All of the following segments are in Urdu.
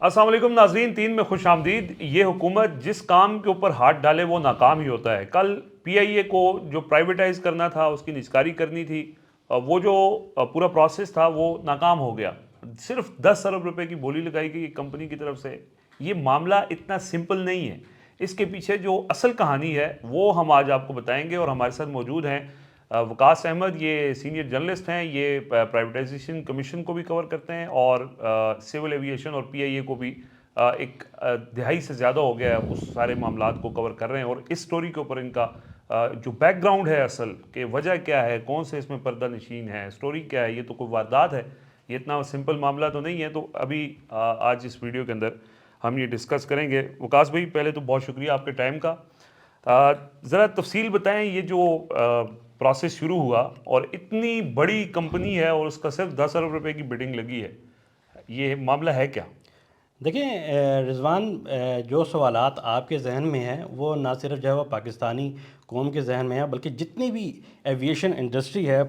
السلام علیکم ناظرین، 3 میں خوش آمدید۔ یہ حکومت جس کام کے اوپر ہاتھ ڈالے وہ ناکام ہی ہوتا ہے۔ کل پی آئی اے کو جو پرائیویٹائز کرنا تھا، اس کی نجکاری کرنی تھی، وہ جو پورا پروسیس تھا وہ ناکام ہو گیا۔ صرف 10 ارب روپے کی بولی لگائی گئی کمپنی کی طرف سے۔ یہ معاملہ اتنا سمپل نہیں ہے، اس کے پیچھے جو اصل کہانی ہے وہ ہم آج آپ کو بتائیں گے، اور ہمارے ساتھ موجود ہیں وقاص احمد، یہ سینئر جرنلسٹ ہیں، یہ پرائیویٹائزیشن کمیشن کو بھی کور کرتے ہیں اور سول ایویشن اور پی آئی اے کو بھی ایک دہائی سے زیادہ ہو گیا ہے اس سارے معاملات کو کور کر رہے ہیں۔ اور اس سٹوری کے اوپر ان کا جو بیک گراؤنڈ ہے، اصل کہ وجہ کیا ہے، کون سے اس میں پردہ نشین ہے، سٹوری کیا ہے، یہ تو کوئی واردات ہے، یہ اتنا سمپل معاملہ تو نہیں ہے۔ تو ابھی آج اس ویڈیو کے اندر ہم یہ ڈسکس کریں گے۔ وقاص بھائی، پہلے تو بہت شکریہ آپ کے ٹائم کا۔ ذرا تفصیل بتائیں، یہ جو پروسیس شروع ہوا اور اتنی بڑی کمپنی ہے اور اس کا صرف 10 ارب روپے کی بڈنگ لگی ہے، یہ معاملہ ہے کیا؟ دیکھیں رضوان، جو سوالات آپ کے ذہن میں ہیں وہ نہ صرف جو ہے وہ پاکستانی قوم کے ذہن میں ہے، بلکہ جتنی بھی ایویشن انڈسٹری ہے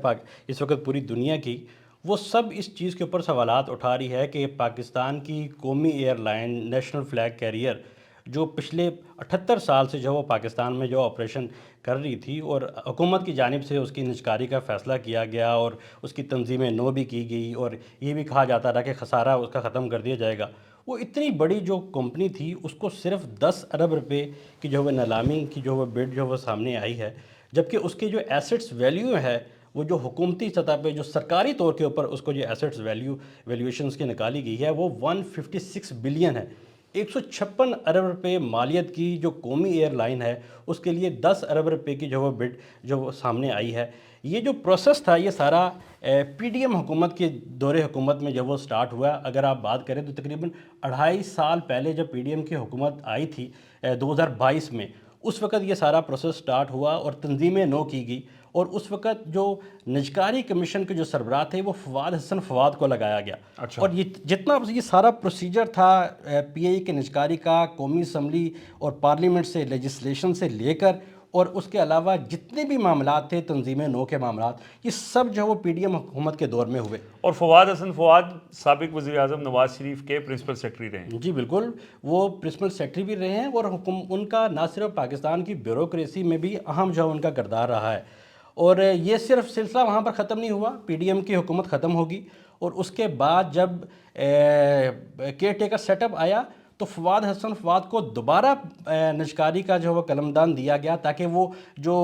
اس وقت پوری دنیا کی، وہ سب اس چیز کے اوپر سوالات اٹھا رہی ہے کہ پاکستان کی قومی airline national flag carrier جو پچھلے 78 سال سے جو وہ پاکستان میں جو آپریشن کر رہی تھی، اور حکومت کی جانب سے اس کی نجکاری کا فیصلہ کیا گیا اور اس کی تنظیم نو بھی کی گئی، اور یہ بھی کہا جاتا رہا کہ خسارہ اس کا ختم کر دیا جائے گا۔ وہ اتنی بڑی جو کمپنی تھی، اس کو صرف 10 ارب روپے کی جو وہ نیلامی کی جو وہ بڈ جو وہ سامنے آئی ہے، جبکہ اس کی جو ایسٹس ویلیو ہے، وہ جو حکومتی سطح پہ جو سرکاری طور کے اوپر اس کو جو ایسٹس ویلیویشنز کی نکالی گئی ہے، وہ 156 بلین ہے۔ 156 ارب روپے مالیت کی جو قومی ایئر لائن ہے، اس کے لیے 10 ارب روپے کی جو وہ بڈ جو وہ سامنے آئی ہے۔ یہ جو پروسیس تھا، یہ سارا پی ڈی ایم حکومت کے دور حکومت میں جب وہ سٹارٹ ہوا۔ اگر آپ بات کریں تو تقریباً 2.5 سال پہلے جب پی ڈی ایم کی حکومت آئی تھی 2022 میں، اس وقت یہ سارا پروسیس سٹارٹ ہوا اور تنظیمیں نو کی گئی، اور اس وقت جو نجکاری کمیشن کے جو سربراہ تھے وہ فواد حسن فواد کو لگایا گیا۔ اور یہ جتنا یہ سارا پروسیجر تھا پی آئی کے نجکاری کا، قومی اسمبلی اور پارلیمنٹ سے لیجسلیشن سے لے کر، اور اس کے علاوہ جتنے بھی معاملات تھے تنظیم نو کے معاملات، یہ سب جو وہ پی ڈی ایم حکومت کے دور میں ہوئے۔ اور فواد حسن فواد سابق وزیر اعظم نواز شریف کے پرنسپل سیکرٹری رہے ہیں۔ جی بالکل، وہ پرنسپل سیکرٹری بھی رہے ہیں، اور ان کا نہ صرف پاکستان کی بیوروکریسی میں بھی اہم جو ان کا کردار رہا ہے۔ اور یہ صرف سلسلہ وہاں پر ختم نہیں ہوا، پی ڈی ایم کی حکومت ختم ہوگی، اور اس کے بعد جب کیئر ٹیکر سیٹ اپ آیا تو فواد حسن فواد کو دوبارہ نجکاری کا جو وہ قلمدان دیا گیا، تاکہ وہ جو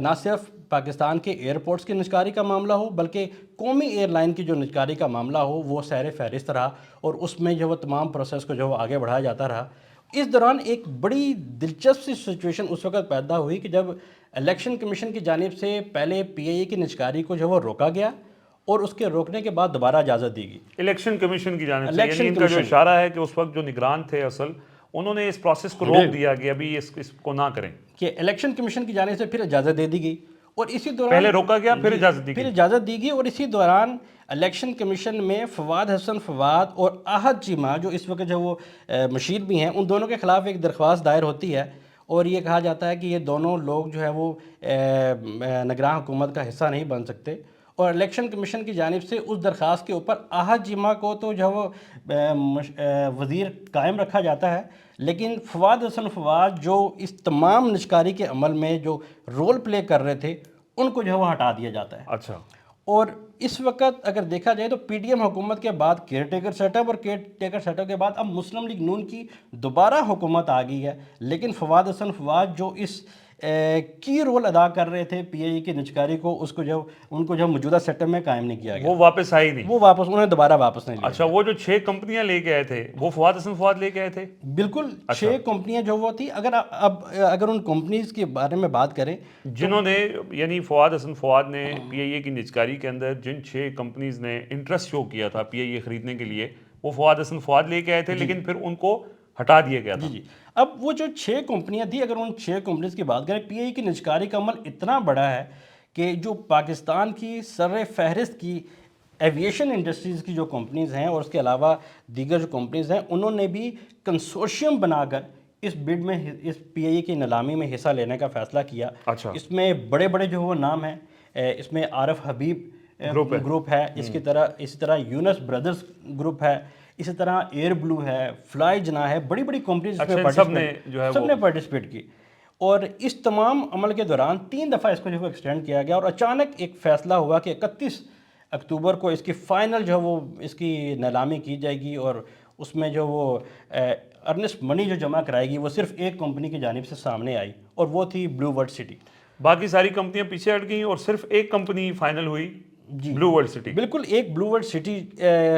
نہ صرف پاکستان کے ایئرپورٹس کی نجکاری کا معاملہ ہو، بلکہ قومی ایئر لائن کی جو نجکاری کا معاملہ ہو وہ سیر فہرست رہا، اور اس میں جو وہ تمام پروسیس کو جو آگے بڑھایا جاتا رہا۔ اس دوران ایک بڑی دلچسپ سی سچویشن اس وقت پیدا ہوئی کہ جب الیکشن کمیشن کی جانب سے پہلے پی آئی اے کی نجکاری کو جو وہ روکا گیا، اور اس کے روکنے کے بعد دوبارہ اجازت دی گئی الیکشن کمیشن کی جانب سے، یعنی ان کا جو اشارہ ہے کہ اس وقت جو نگران تھے اصل، انہوں نے اس پروسیس کو روک دیا کہ ابھی اس کو نہ کریں، کہ الیکشن کمیشن کی جانب سے پھر اجازت دے دی گئی، اور اسی دوران پہلے روکا گیا پھر اجازت دی گئی۔ اور اسی دوران الیکشن کمیشن میں فواد حسن فواد اور احد چیمہ جو اس وقت جو وہ مشیر بھی ہیں، ان دونوں کے خلاف ایک درخواست دائر ہوتی ہے، اور یہ کہا جاتا ہے کہ یہ دونوں لوگ جو ہے وہ نگراں حکومت کا حصہ نہیں بن سکتے، اور الیکشن کمیشن کی جانب سے اس درخواست کے اوپر احد چیمہ کو تو جو وہ وزیر قائم رکھا جاتا ہے، لیکن فواد حسن فواد جو اس تمام نجکاری کے عمل میں جو رول پلے کر رہے تھے، ان کو جو ہے وہ ہٹا دیا جاتا ہے۔ اچھا، اور اس وقت اگر دیکھا جائے تو پی ڈی ایم حکومت کے بعد کیئر ٹیکر سیٹ اپ، اور کیئر ٹیکر سیٹ اپ کے بعد اب مسلم لیگ نون کی دوبارہ حکومت آ گئی ہے، لیکن فواد حسن فواد جو اس کی رول ادا کر رہے تھے پی آئی اے کی نجکاری کو، اس کو جو ان کو جو موجودہ سیٹ اپ میں قائم نہیں کیا گیا، وہ واپس آئی نہیں، وہ واپس انہوں نے دوبارہ واپس نہیں لیا۔ اچھا، وہ جو 6 کمپنیاں لے کے آئے تھے وہ فواد حسن فواد لے کے آئے تھے؟ بالکل، 6 کمپنیاں جو وہ تھی۔ اگر ان کمپنیز کے بارے میں بات کریں، جنہوں نے، یعنی فواد حسن فواد نے پی آئی اے کی نجکاری کے اندر جن 6 کمپنیز نے انٹرسٹ شو کیا تھا پی آئی اے خریدنے کے لیے، وہ فواد حسن فواد لے کے آئے تھے، لیکن پھر ان کو ہٹا دیا گیا تھا۔ جی۔ اب وہ جو 6 کمپنیاں تھیں، اگر ان 6 کمپنیز کی بات کریں، پی آئی اے کی نجکاری کا عمل اتنا بڑا ہے کہ جو پاکستان کی سر فہرست کی ایویشن انڈسٹریز کی جو کمپنیز ہیں، اور اس کے علاوہ دیگر جو کمپنیز ہیں، انہوں نے بھی کنسورشیم بنا کر اس بڈ میں، اس پی آئی اے کی نیلامی میں حصہ لینے کا فیصلہ کیا۔ اچھا، اس میں بڑے بڑے جو وہ نام ہیں، اس میں عارف حبیب گروپ ہے، اسی طرح یونس بردرز گروپ ہے، اسی طرح ایئر بلو ہے، فلائی جنا ہے، بڑی بڑی کمپنیز اس میں سب نے جو ہے سب نے پارٹیسپیٹ کی، اور اس تمام عمل کے دوران 3 دفعہ اس کو جو ہے ایکسٹینڈ کیا گیا، اور اچانک ایک فیصلہ ہوا کہ 31 اکتوبر کو اس کی فائنل جو ہے وہ اس کی نیلامی کی جائے گی، اور اس میں جو وہ ارنسٹ منی جو جمع کرائے گی وہ صرف ایک کمپنی کی جانب سے سامنے آئی، اور وہ تھی بلو ورلڈ سٹی۔ باقی ساری کمپنیاں پیچھے ہٹ گئیں اور صرف ایک کمپنی فائنل ہوئی، بلو ورلڈ سٹی۔ بالکل، ایک بلو ورلڈ سٹی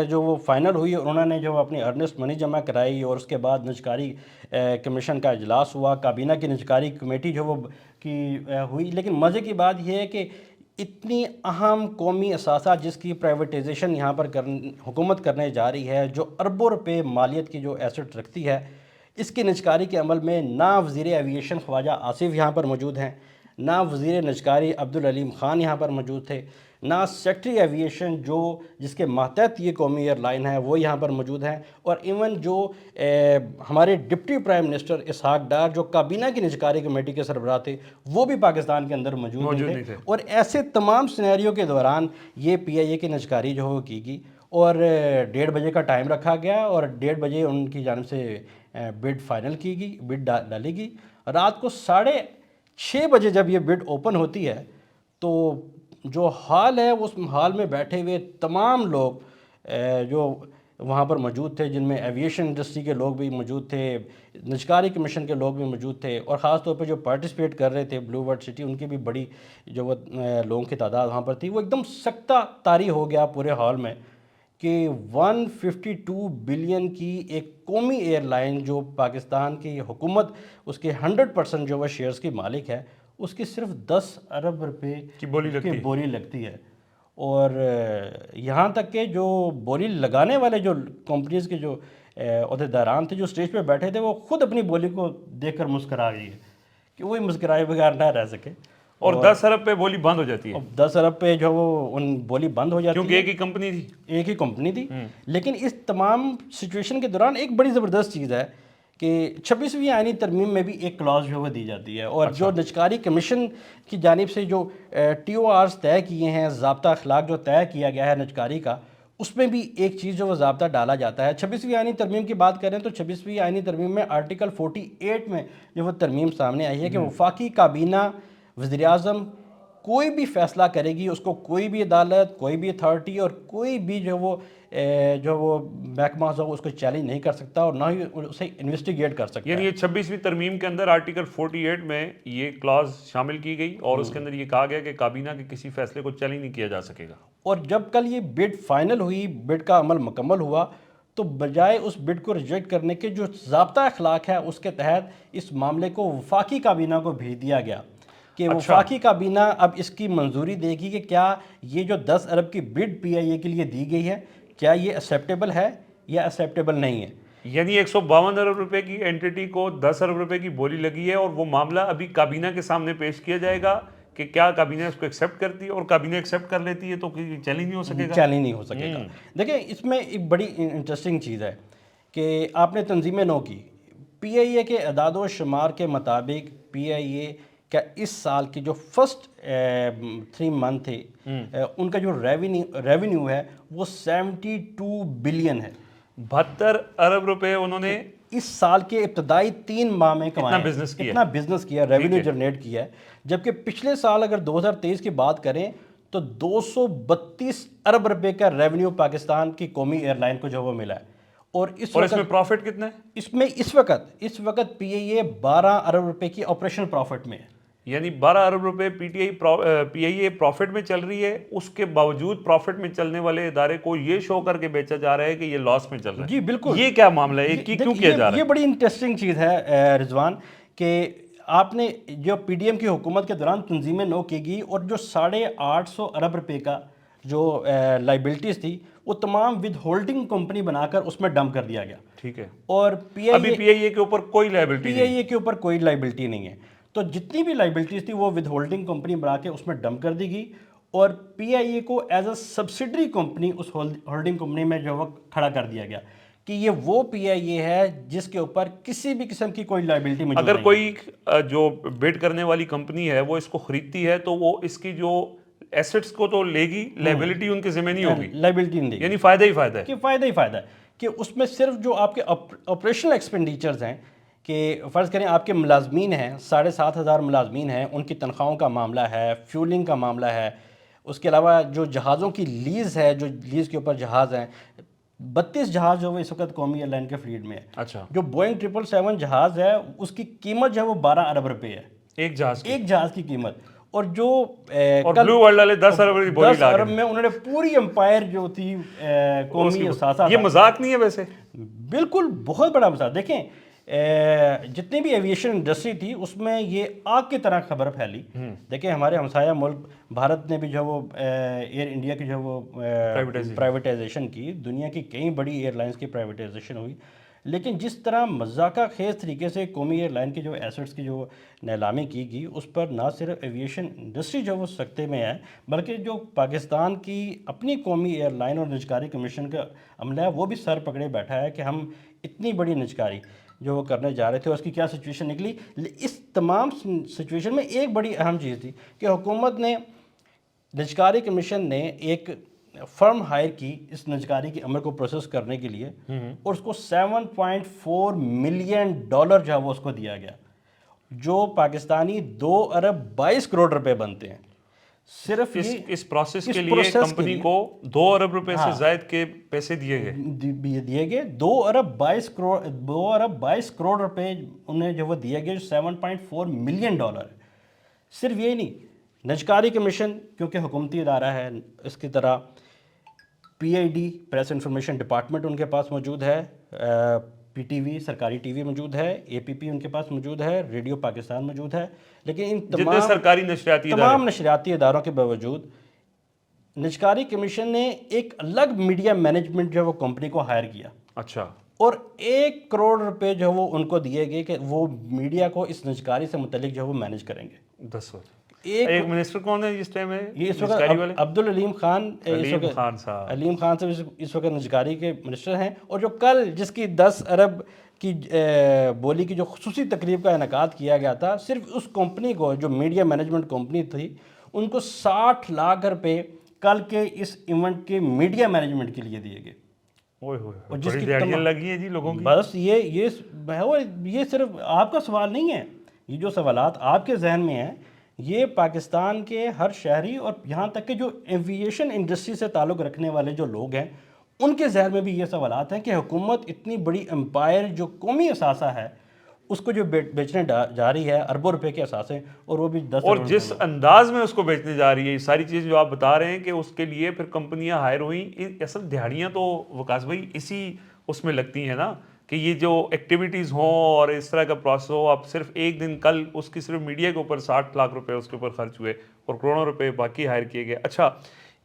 جو وہ فائنل ہوئی، اور انہوں نے جو اپنی ارنسٹ منی جمع کرائی، اور اس کے بعد نجکاری کمیشن کا اجلاس ہوا، کابینہ کی نجکاری کمیٹی جو وہ کی ہوئی۔ لیکن مزے کی بات یہ ہے کہ اتنی اہم قومی اثاثہ جس کی پرائیویٹائزیشن یہاں پر حکومت کرنے جا رہی ہے، جو اربوں روپے مالیت کی جو ایسٹ رکھتی ہے، اس کی نجکاری کے عمل میں نہ وزیر ایویشن خواجہ آصف یہاں پر موجود ہیں، نہ وزیر نجکاری عبدالعلیم خان یہاں پر موجود تھے، نہ سیکٹری ایویشن جس کے ماتحت یہ قومی ایئر لائن ہے وہ یہاں پر موجود ہیں، اور ایون جو ہمارے deputy prime minister Ishaq Dar جو کابینہ کی نجکاری کمیٹی کے سربراہ تھے، وہ بھی پاکستان کے اندر موجود نہیں تھے۔ اور ایسے تمام سینیریو کے دوران یہ پی آئی اے کی نجکاری جو ہے کی گئی، اور 1:30 بجے کا ٹائم رکھا گیا، اور 1:30 بجے ان کی جانب سے بڈ فائنل کی گئی، بڈ ڈالی گئی۔ رات کو 6:30 بجے جب یہ بڈ اوپن ہوتی ہے تو جو ہال ہے اس ہال میں بیٹھے ہوئے تمام لوگ جو وہاں پر موجود تھے، جن میں ایویشن انڈسٹری کے لوگ بھی موجود تھے، نجکاری کمیشن کے لوگ بھی موجود تھے، اور خاص طور پہ جو پارٹیسپیٹ کر رہے تھے بلو ورلڈ سٹی، ان کی بھی بڑی جو وہ لوگوں کی تعداد وہاں پر تھی، وہ ایک دم سکتہ طاری ہو گیا پورے ہال میں کہ 152 بلین کی ایک قومی ایئر لائن جو پاکستان کی حکومت اس کے 100% جو وہ شیئرز کی مالک ہے، اس کی صرف 10 ارب روپے کی بولی لگتی ہے۔ اور یہاں تک کہ جو بولی لگانے والے جو کمپنیز کے جو عہدیداران تھے جو اسٹیج پہ بیٹھے تھے، وہ خود اپنی بولی کو دیکھ کر مسکرا گئی ہے کہ وہی مسکرائے بغیر نہ رہ سکے، اور 10 ارب پہ بولی بند ہو جاتی ہے۔ 10 ارب پہ جو وہ ان بولی بند ہو جاتی ہے، کیونکہ ایک ہی کمپنی تھی، ایک ہی کمپنی تھی۔ لیکن اس تمام سچویشن کے دوران ایک بڑی زبردست چیز ہے کہ 26ویں آئینی ترمیم میں بھی ایک کلاز جو ہے دی جاتی ہے، اور جو نجکاری کمیشن کی جانب سے جو ٹی او آرز طے کیے ہیں، ضابطہ اخلاق جو طے کیا گیا ہے نجکاری کا، اس میں بھی ایک چیز جو وہ ضابطہ ڈالا جاتا ہے۔ 26ویں آئینی ترمیم کی بات کریں تو 26ویں آئینی ترمیم میں آرٹیکل 48 میں جو وہ ترمیم سامنے آئی ہے کہ وفاقی کابینہ وزیر اعظم کوئی بھی فیصلہ کرے گی، اس کو کوئی بھی عدالت، کوئی بھی اتھارٹی اور کوئی بھی جو وہ محکمہ ہو اس کو چیلنج نہیں کر سکتا، اور نہ ہی اسے انویسٹیگیٹ کر سکتا ہے۔ یعنی یہ 26ویں ترمیم کے اندر آرٹیکل 48 میں یہ کلاز شامل کی گئی، اور اس کے اندر یہ کہا گیا کہ کابینہ کے کسی فیصلے کو چیلنج نہیں کیا جا سکے گا۔ اور جب کل یہ بڈ فائنل ہوئی، بڈ کا عمل مکمل ہوا، تو بجائے اس بڈ کو ریجیکٹ کرنے کے جو ضابطہ اخلاق ہے اس کے تحت اس معاملے کو وفاقی کابینہ کو بھیج دیا گیا کہ وفاقی کابینہ اب اس کی منظوری دے گی کہ کیا یہ جو 10 ارب کی بڈ پی آئی اے کے لیے دی گئی ہے، کیا یہ ایکسیپٹیبل ہے یا ایکسیپٹیبل نہیں ہے۔ یعنی 152 ارب روپے کی اینٹیٹی کو 10 ارب روپے کی بولی لگی ہے، اور وہ معاملہ ابھی کابینہ کے سامنے پیش کیا جائے گا کہ کیا کابینہ اس کو ایکسیپٹ کرتی ہے، اور کابینہ ایکسیپٹ کر لیتی ہے تو چیلنج نہیں ہو سکے گا۔ چیلنج نہیں ہو سکے گا۔ دیکھیں اس میں ایک بڑی انٹرسٹنگ چیز ہے کہ آپ نے تنظیم نو کی، پی آئی اے کے اعداد و شمار کے مطابق پی آئی اے کا اس سال کی جو فرسٹ 3 منتھ تھے ان کا جو ریونیو ہے وہ 72 بلین ہے۔ 72 ارب روپے انہوں نے اس سال کے ابتدائی 3 ماہ میں کمائے، کتنا بزنس کیا، ریونیو جنریٹ کیا ہے، جبکہ پچھلے سال اگر 2023 کی بات کریں تو 232 ارب روپے کا ریونیو پاکستان کی قومی ایئر لائن کو جو وہ ملا ہے۔ اور اس میں پروفٹ کتنا ہے؟ اس میں اس وقت پی آئی اے 12 ارب روپے کی آپریشنل پروفٹ میں ہے، یعنی 12 ارب روپے پی آئی اے پروفٹ میں چل رہی ہے، اس کے باوجود پروفٹ میں چلنے والے ادارے کو یہ شو کر کے بیچا جا رہا ہے کہ یہ لاس میں چل رہا ہے۔ جی بالکل، یہ کیا معاملہ ہے، کیوں کیا جا رہا ہے؟ یہ بڑی انٹرسٹنگ چیز ہے رضوان کہ آپ نے جو پی ڈی ایم کی حکومت کے دوران تنظیم نو کی گئی، اور جو 850 ارب روپے کا جو لائبلٹیز تھی وہ تمام ود ہولڈنگ کمپنی بنا کر اس میں ڈمپ کر دیا گیا۔ ٹھیک ہے، اور پی آئی اے کے اوپر کوئی لائبلٹی نہیں ہے، تو جتنی بھی لائبلٹیز تھی وہ ود ہولڈنگ کمپنی بنا کے اس میں ڈمپ کر دی گئی، اور پی آئی اے کو ایز اے سبسڈری کمپنی اس ہولڈنگ کمپنی میں جو وقت کھڑا کر دیا گیا کہ یہ وہ پی آئی اے ہے جس کے اوپر کسی بھی قسم کی کوئی لائبلٹی موجود نہیں ہے۔ اگر کوئی جو بڈ کرنے والی کمپنی ہے وہ اس کو خریدتی ہے تو وہ اس کی جو ایسٹس کو تو لے گی، لائبلٹی ان کے ذمہ نہیں ہوگی، لائبلٹی نہیں دے گی، یعنی فائدہ ہی فائدہ ہے۔ کہ فائدہ ہی فائدہ ہے کہ اس میں صرف جو آپ کے آپریشنل ایکسپینڈیچرز ہیں، کہ فرض کریں آپ کے ملازمین ہیں، 7,500 ملازمین ہیں، ان کی تنخواہوں کا معاملہ ہے، فیولنگ کا معاملہ ہے، اس کے علاوہ جو جہازوں کی لیز ہے، جو لیز کے اوپر جہاز ہیں، 32 جہاز جو وہ اس وقت قومی ایئر لائن کے فلیٹ میں ہے. اچھا، جو بوئنگ 777 جہاز ہے اس کی قیمت جو ہے وہ 12 ارب روپے ہے، ایک جہاز کی. ایک جہاز کی قیمت. اور جو اور بلو ورلڈ والے 10 ارب کی بولی 10 لا ارب کے. میں انہوں نے پوری امپائر جو تھی قومی اثاثہ، یہ مذاق نہیں ہے ویسے. بالکل بہت بڑا مسئلہ. دیکھیں جتنی بھی ایویشن انڈسٹری تھی اس میں یہ آگ کی طرح خبر پھیلی. دیکھیں ہمارے ہمسایہ ملک بھارت نے بھی جو وہ ایئر انڈیا کی جو وہ پرائیویٹائزیشن کی، دنیا کی کئی بڑی ایئر لائنس کی پرائیویٹائزیشن ہوئی، لیکن جس طرح مذاقہ خیز طریقے سے قومی ایئر لائن کے جو ایسٹس کی جو نیلامی کی گئی، اس پر نہ صرف ایویشن انڈسٹری جو وہ سکتے میں ہے، بلکہ جو پاکستان کی اپنی قومی ایئر لائن اور نجکاری کمیشن کا عملہ ہے وہ بھی سر پکڑے بیٹھا ہے کہ ہم اتنی بڑی نجکاری جو وہ کرنے جا رہے تھے اور اس کی کیا سچویشن نکلی. اس تمام سچویشن میں ایک بڑی اہم چیز تھی کہ حکومت نے، نجکاری کمیشن نے ایک فرم ہائر کی اس نجکاری کے عمل کو پروسیس کرنے کے لیے، اور اس کو $7.4 ملین جو ہے وہ اس کو دیا گیا، جو پاکستانی 2 ارب 22 کروڑ روپے بنتے ہیں. صرف اس پروسیس کے لیے کمپنی کو 2 ارب روپے سے زائد کے پیسے دیے گئے. 2 ارب 22 کروڑ روپے انہیں جو وہ دیے گئے، جو $7.4 ملین ہے. صرف یہی نہیں، نجکاری کمیشن کیونکہ حکومتی ادارہ ہے، اس کی طرح PID پریس انفارمیشن ڈپارٹمنٹ ان کے پاس موجود ہے، PTV سرکاری ٹی وی موجود ہے، APP ان کے پاس موجود ہے، ریڈیو پاکستان موجود ہے، لیکن ان جتنے سرکاری تمام نشریاتی اداروں کے باوجود نجکاری کمیشن نے ایک الگ میڈیا مینجمنٹ جو وہ کمپنی کو ہائر کیا. اچھا. اور 1 کروڑ روپے جو وہ ان کو دیے گئے کہ وہ میڈیا کو اس نجکاری سے متعلق جو وہ مینیج کریں گے. 10 ایک منسٹر کون ہے اس ٹائم ہے یہ اس وقت عبدالعلیم خان صاحب، علیم خان صاحب اس وقت نجکاری کے منسٹر ہیں. اور جو کل جس کی 10 ارب کی بولی کی جو خصوصی تقریب کا انعقاد کیا گیا تھا، صرف اس کمپنی کو، جو میڈیا مینجمنٹ کمپنی تھی، ان کو 60 لاکھ روپے کل کے اس ایونٹ کے میڈیا مینجمنٹ کے لیے دیے گئے. اور جس کی دیہڑیاں لگی ہیں جی لوگوں کی. بس یہ صرف آپ کا سوال نہیں ہے، یہ جو سوالات آپ کے ذہن میں ہیں یہ پاکستان کے ہر شہری اور یہاں تک کہ جو ایویشن انڈسٹری سے تعلق رکھنے والے جو لوگ ہیں ان کے ذہن میں بھی یہ سوالات ہیں کہ حکومت اتنی بڑی امپائر جو قومی اثاثہ ہے اس کو جو بیچنے جا رہی ہے اربوں روپے کے اثاثے، اور وہ بھی 10 اور جس انداز میں اس کو بیچنے جا رہی ہے، یہ ساری چیز جو آپ بتا رہے ہیں کہ اس کے لیے پھر کمپنیاں ہائر ہوئیں. اصل دہاڑیاں تو وکاس بھائی اسی اس میں لگتی ہیں نا، کہ یہ جو ایکٹیویٹیز ہوں اور اس طرح کا پروسیس ہو. اب صرف ایک دن کل اس کی صرف میڈیا کے اوپر 60 لاکھ روپے اس کے اوپر خرچ ہوئے اور کروڑوں روپے باقی ہائر کیے گئے. اچھا،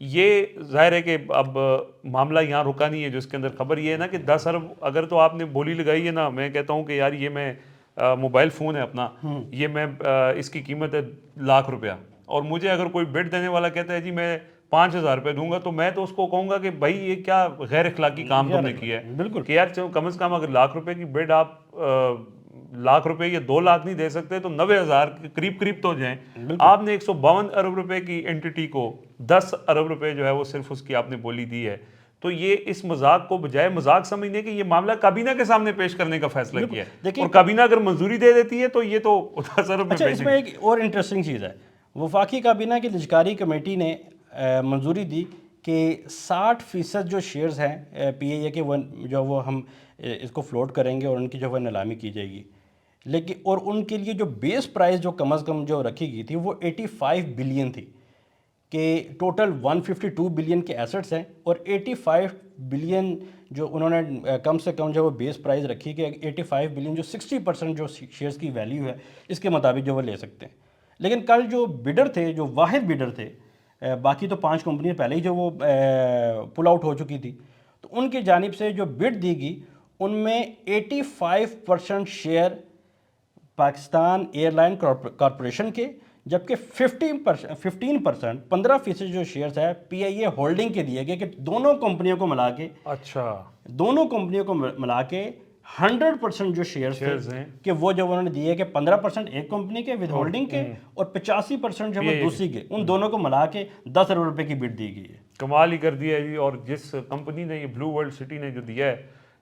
یہ ظاہر ہے کہ اب معاملہ یہاں رکا نہیں ہے. جو اس کے اندر خبر یہ ہے نا کہ 10 ارب اگر تو آپ نے بولی لگائی ہے نا، میں کہتا ہوں کہ یار یہ میں موبائل فون ہے اپنا، یہ میں اس کی قیمت ہے ₹1,00,000، اور مجھے اگر کوئی بڈ دینے والا کہتا ہے جی میں 5,000 روپے دوں گا، تو میں تو اس کو کہوں گا کہ بھائی یہ کیا غیر اخلاقی کام تم نے کیا ہے. بالکل کہ یار کم از کم اگر ₹1,00,000 کی بڈ آپ ₹1,00,000 یا 2,00,000 نہیں دے سکتے تو 90,000 کے قریب تو جائیں. آپ نے 152 ارب روپے کی اینٹی کو 10 ارب روپے جو ہے وہ صرف اس کی آپ نے بولی دی ہے. تو یہ اس مذاق کو بجائے مذاق سمجھنے کہ یہ معاملہ کابینہ کے سامنے پیش کرنے کا فیصلہ کیا ہے، اور کابینہ اگر منظوری دے دیتی ہے تو یہ تو 10 ارب میں. اچھا، اس میں ایک اور انٹرسٹنگ چیز ہے، وفاقی کابینہ کی نجکاری کمیٹی نے منظوری دی کہ 60% جو شیئرز ہیں PIA کے جو وہ ہم اس کو فلوٹ کریں گے اور ان کی جو وہ نیلامی کی جائے گی. لیکن اور ان کے لیے جو بیس پرائز جو کم از کم جو رکھی گئی تھی وہ 85 بلین تھی، کہ ٹوٹل 152 بلین کے ایسٹس ہیں، اور 85 بلین جو انہوں نے کم سے کم جو وہ بیس پرائز رکھی کہ 85 بلین جو 60% جو شیئرز کی ویلیو ہے اس کے مطابق جو وہ لے سکتے ہیں. لیکن کل جو بیڈر تھے، جو واحد بیڈر تھے، باقی تو 5 کمپنیاں پہلے ہی جو وہ پل آؤٹ ہو چکی تھی، تو ان کی جانب سے جو بڈ دی گئی ان میں 85% share Pakistan airline corporation کے، جبکہ 15% جو شیئرز ہے PIA ہولڈنگ کے دیے گئے، کہ دونوں کمپنیوں کو ملا کے، دونوں کمپنیوں کو ملا کے 100% جو شیئرز ہیں کہ وہ جو انہوں نے دیے کہ 15% ایک کمپنی کے ود ہولڈنگ کے اور 85% جو وہ دوسری کے، ان دونوں کو ملا کے 10 ارب روپے کی بڈ دی گئی ہے. کمال ہی کر دیا ہے جی. اور جس کمپنی نے یہ بلو ورلڈ سٹی نے جو دیا ہے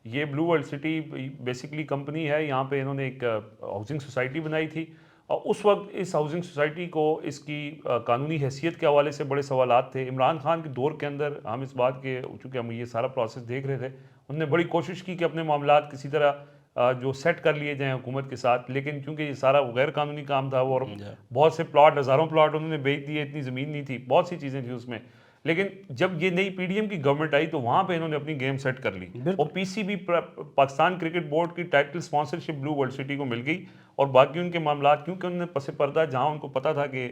یہ Blue world City basically company ہے، یہاں پہ انہوں نے ایک ہاؤسنگ سوسائٹی بنائی تھی، اور اس وقت اس ہاؤسنگ سوسائٹی کو اس کی قانونی حیثیت کے حوالے سے بڑے سوالات تھے۔ عمران خان کے دور کے اندر ہم اس بات کے، چونکہ ہم یہ سارا پروسیس دیکھ رہے تھے، انہوں نے بڑی کوشش کی کہ اپنے معاملات کسی طرح جو سیٹ کر لیے جائیں حکومت کے ساتھ، لیکن چونکہ یہ سارا غیر قانونی کام تھا، اور بہت سے پلاٹ، ہزاروں پلاٹ انہوں نے بیچ دیے، اتنی زمین نہیں تھی، بہت سی چیزیں تھیں اس میں۔ لیکن جب یہ نئی پی ڈی ایم کی گورنمنٹ آئی تو وہاں پہ انہوں نے اپنی گیم سیٹ کر لی، اور P C B Pakistan cricket board کی title sponsorship blue world city کو مل گئی، اور باقی ان کے معاملات کیونکہ انہوں نے پس پردہ جہاں ان کو پتہ تھا کہ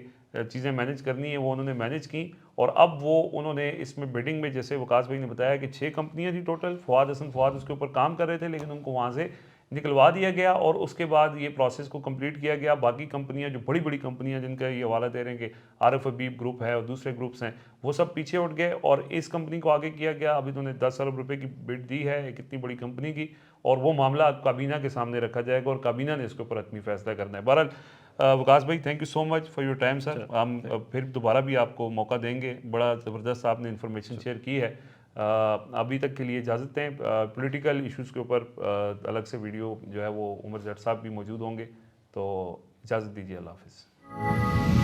چیزیں مینیج کرنی ہے وہ انہوں نے مینیج کی، اور اب وہ انہوں نے اس میں بیڈنگ میں، جیسے وقاص بھائی نے بتایا کہ 6 کمپنیاں تھیں ٹوٹل، فواد حسن فواد اس کے اوپر کام کر رہے تھے، لیکن ان کو وہاں سے نکلوا دیا گیا، اور اس کے بعد یہ پروسیس کو کمپلیٹ کیا گیا۔ باقی کمپنیاں جو بڑی بڑی کمپنیاں جن کا یہ حوالہ دے رہے ہیں کہ عارف حبیب گروپ ہے اور دوسرے گروپس ہیں، وہ سب پیچھے اٹھ گئے، اور اس کمپنی کو آگے کیا گیا۔ ابھی انہوں نے 10 ارب روپے کی بڈ دی ہے ایک اتنی بڑی کمپنی کی، اور وہ معاملہ کابینہ کے سامنے رکھا جائے گا، اور کابینہ نے اس کے اوپر حتمی فیصلہ کرنا ہے۔ بہرحال وقاص بھائی، thank you so much for your time sir, ہم پھر دوبارہ بھی آپ کو موقع دیں گے، بڑا زبردست آپ نے انفارمیشن شیئر کی ہے۔ ابھی تک کے لیے اجازت دیں، پولیٹیکل ایشوز کے اوپر الگ سے ویڈیو جو ہے وہ عمر جٹ صاحب بھی موجود ہوں گے، تو اجازت دیجیے، اللہ حافظ۔